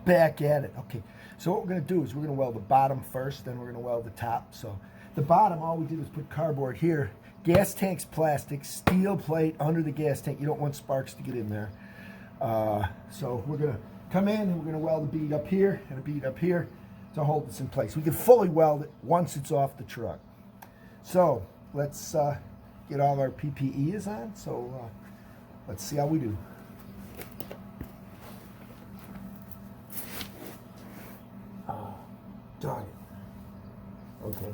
back at it. Okay, so what we're going to do is we're going to weld the bottom first, then we're going to weld the top. So the bottom, all we did was put cardboard here. Gas tank's plastic, steel plate under the gas tank. You don't want sparks to get in there. So we're going to come in and we're going to weld a bead up here and a bead up here to hold this in place. We can fully weld it once it's off the truck. So let's get all our PPEs on. So let's see how we do. Darn it. Okay.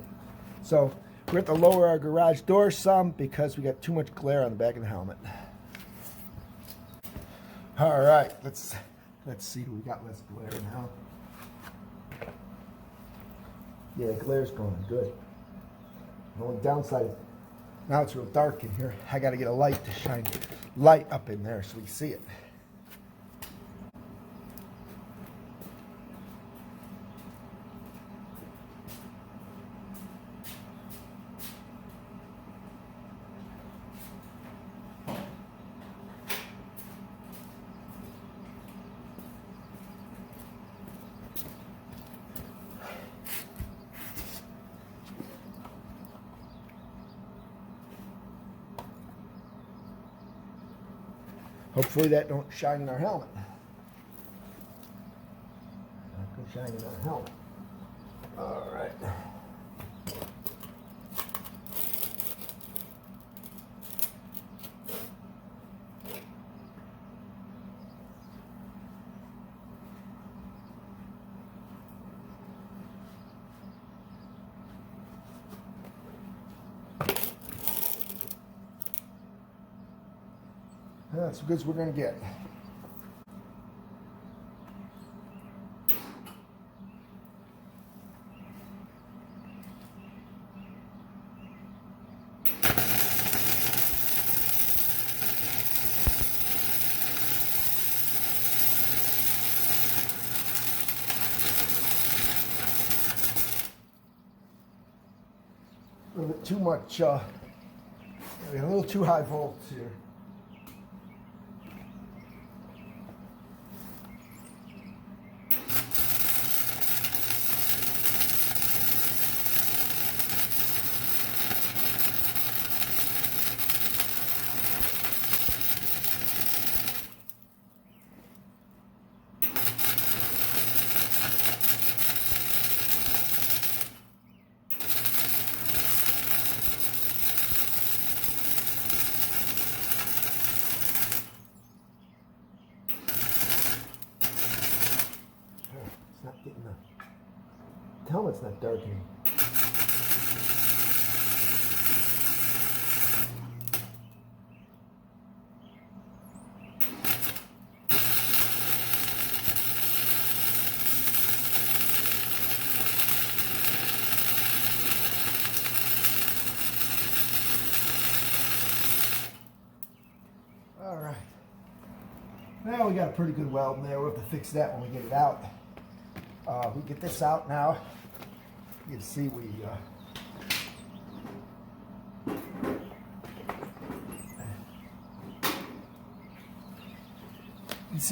So we have to lower our garage door some because we got too much glare on the back of the helmet. All right, let's see. We got less glare now. Yeah, glare's going good. The only downside is now it's real dark in here. I got to get a light to shine light up in there so we see it. Hopefully that don't shine in our helmet. Not going to shine in our helmet. All right. That's as good as we're going to get. A little bit too much, a little too high volts here. Not getting the helmet's not darkening. All right. Now we got a pretty good weld in there. We'll have to fix that when we get it out. We get this out now. You can see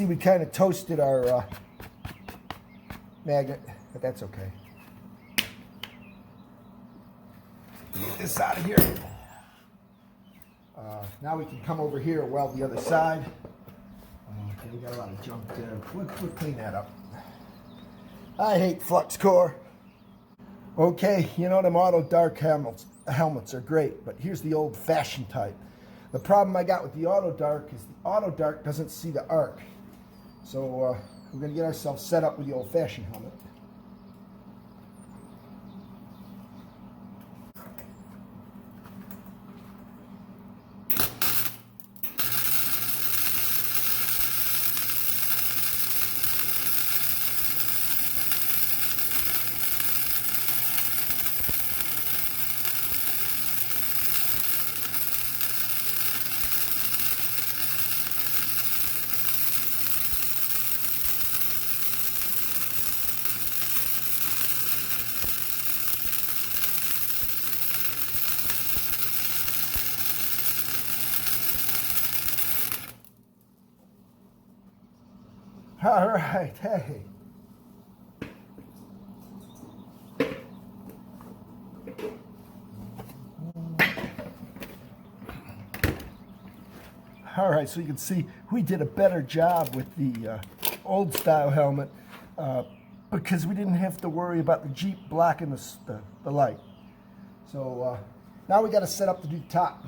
we kind of toasted our magnet, but that's okay. Get this out of here. Now we can come over here and weld the other side. Okay, we got a lot of junk there. We'll clean that up. I hate flux core. Okay, you know them auto dark helmets are great, but here's the old fashioned type. The problem I got with the auto dark is the auto dark doesn't see the arc. So we're going to get ourselves set up with the old fashioned helmet. All right, hey, All right, so you can see we did a better job with the old style helmet because we didn't have to worry about the Jeep blocking the light. So now we got to set up to do the top.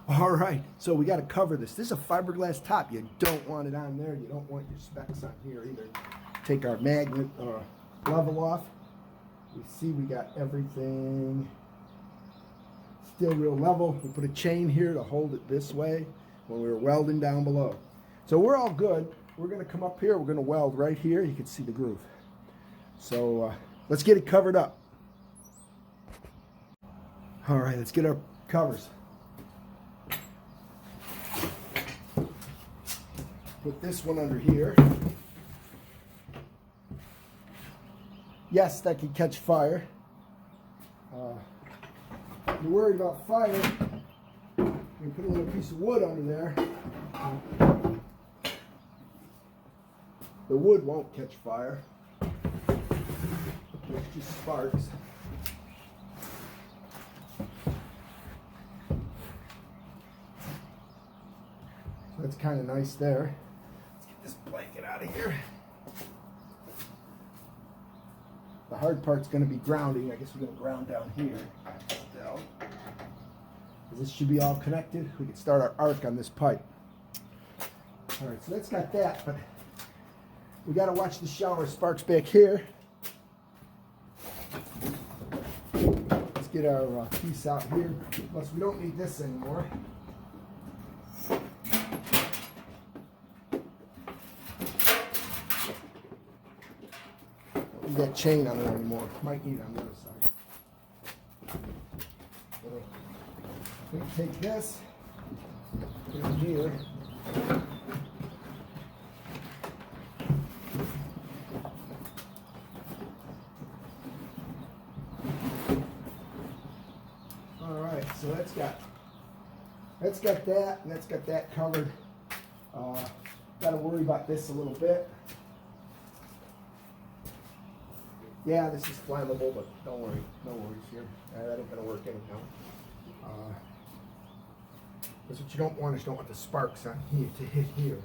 All right, so we got to cover this. This is a fiberglass top. You don't want it on there. You don't want your specs on here either. Take our magnet level off. We see we got everything still real level. We put a chain here to hold it this way when we were welding down below. So we're all good. We're going to come up here. We're going to weld right here. You can see the groove. So let's get it covered up. All right, let's get our covers. Put this one under here. Yes, that can catch fire. If you're worried about fire, you can put a little piece of wood under there. The wood won't catch fire. It's just sparks. So that's kind of nice there. Let's get this blanket out of here. The hard part's going to be grounding. I guess we're going to ground down here. Still. This should be all connected. We can start our arc on this pipe. All right, so that's got that, but we got to watch the shower sparks back here. Let's get our piece out here. Plus, we don't need this anymore. Don't need that chain on there anymore. Might need it on the other side. We can take this, put it here. All right, so that's got that, and that's got that covered. Got to worry about this a little bit. Yeah, this is flammable, but don't worry, no worries here. That ain't gonna work anyhow. Because what you don't want is you don't want the sparks on here to hit here.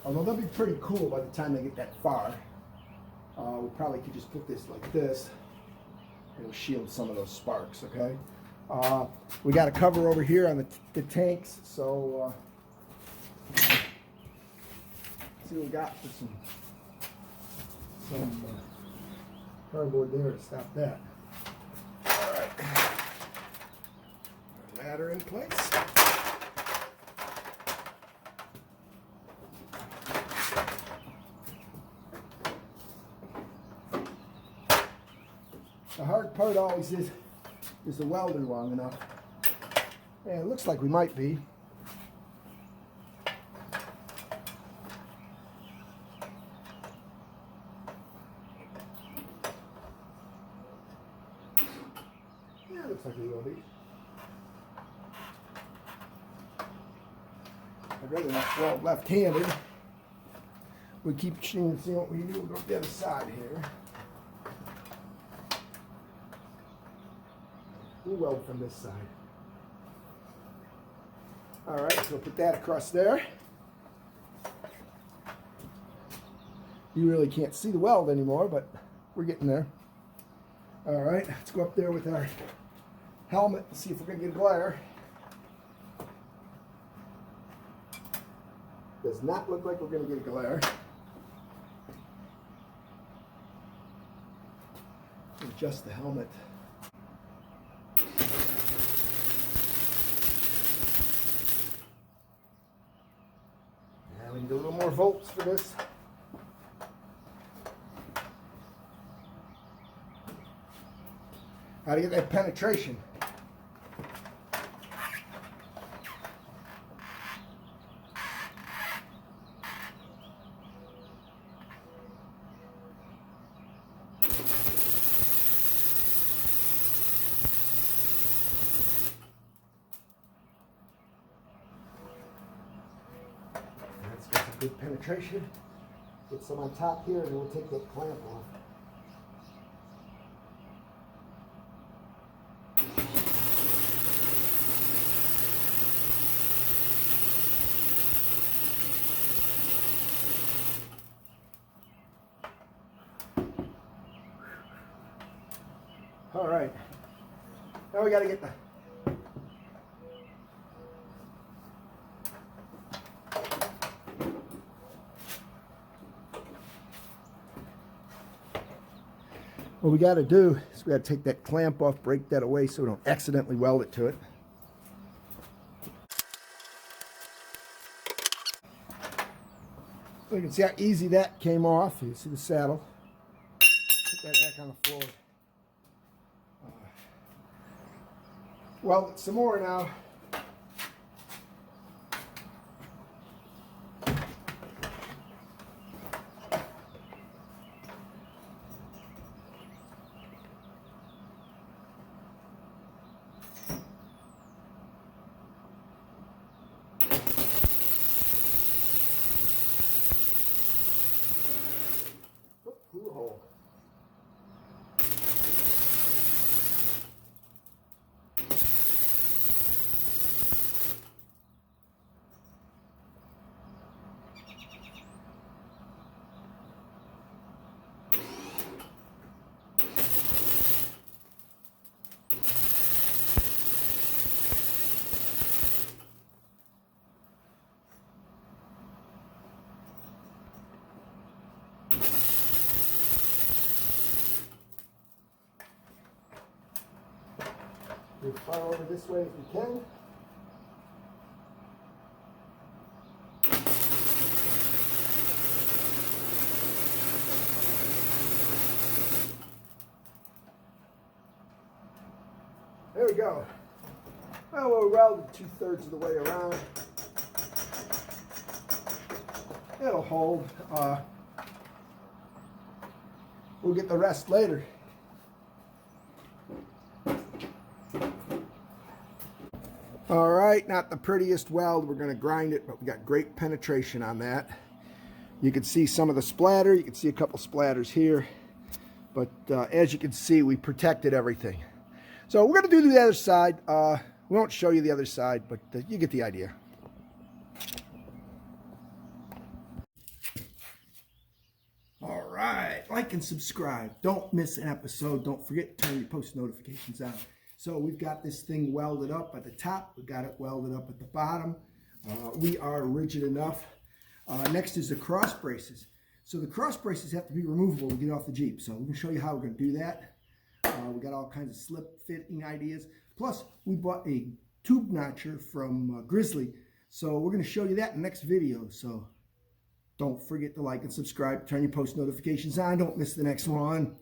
Although they'll be pretty cool by the time they get that far. We probably could just put this like this. It'll shield some of those sparks, okay? We got a cover over here on the tanks, so see what we got for some cardboard there to stop that. All right. Ladder in place. The hard part always is the welder long enough? And it looks like we might be. Yeah, it looks like we will be. I'd rather not weld left-handed. We keep seeing what we do. We'll go to the other side here. We'll weld from this side. All right, so we'll put that across there. You really can't see the weld anymore, but we're getting there. All right, let's go up there with our helmet and see if we're gonna get a glare. Does not look like we're gonna get a glare. Adjust the helmet. We need a little more volts for this. How to get that penetration? Good penetration. Get some on top here, and then we'll take that clamp off. All right. Now we got to get the what we got to do is we got to take that clamp off, break that away so we don't accidentally weld it to it. So you can see how easy that came off. You see the saddle. Put that back on the floor. Weld it some more now. Glue hole. We far over this way if we can. There we go. Well, we'll weld it 2/3 of the way around. It'll hold. We'll get the rest later. All right, not the prettiest weld. We're going to grind it, but we got great penetration on that. You can see some of the splatter. You can see a couple splatters here. But as you can see, we protected everything. So we're going to do the other side. We won't show you the other side, but you get the idea. All right, like and subscribe. Don't miss an episode. Don't forget to turn your post notifications on. So we've got this thing welded up at the top. We've got it welded up at the bottom. We are rigid enough. Next is the cross braces. So the cross braces have to be removable to get off the Jeep. So we can show you how we're going to do that. We got all kinds of slip fitting ideas. Plus, we bought a tube notcher from Grizzly. So we're going to show you that in the next video. So don't forget to like and subscribe. Turn your post notifications on. Don't miss the next one.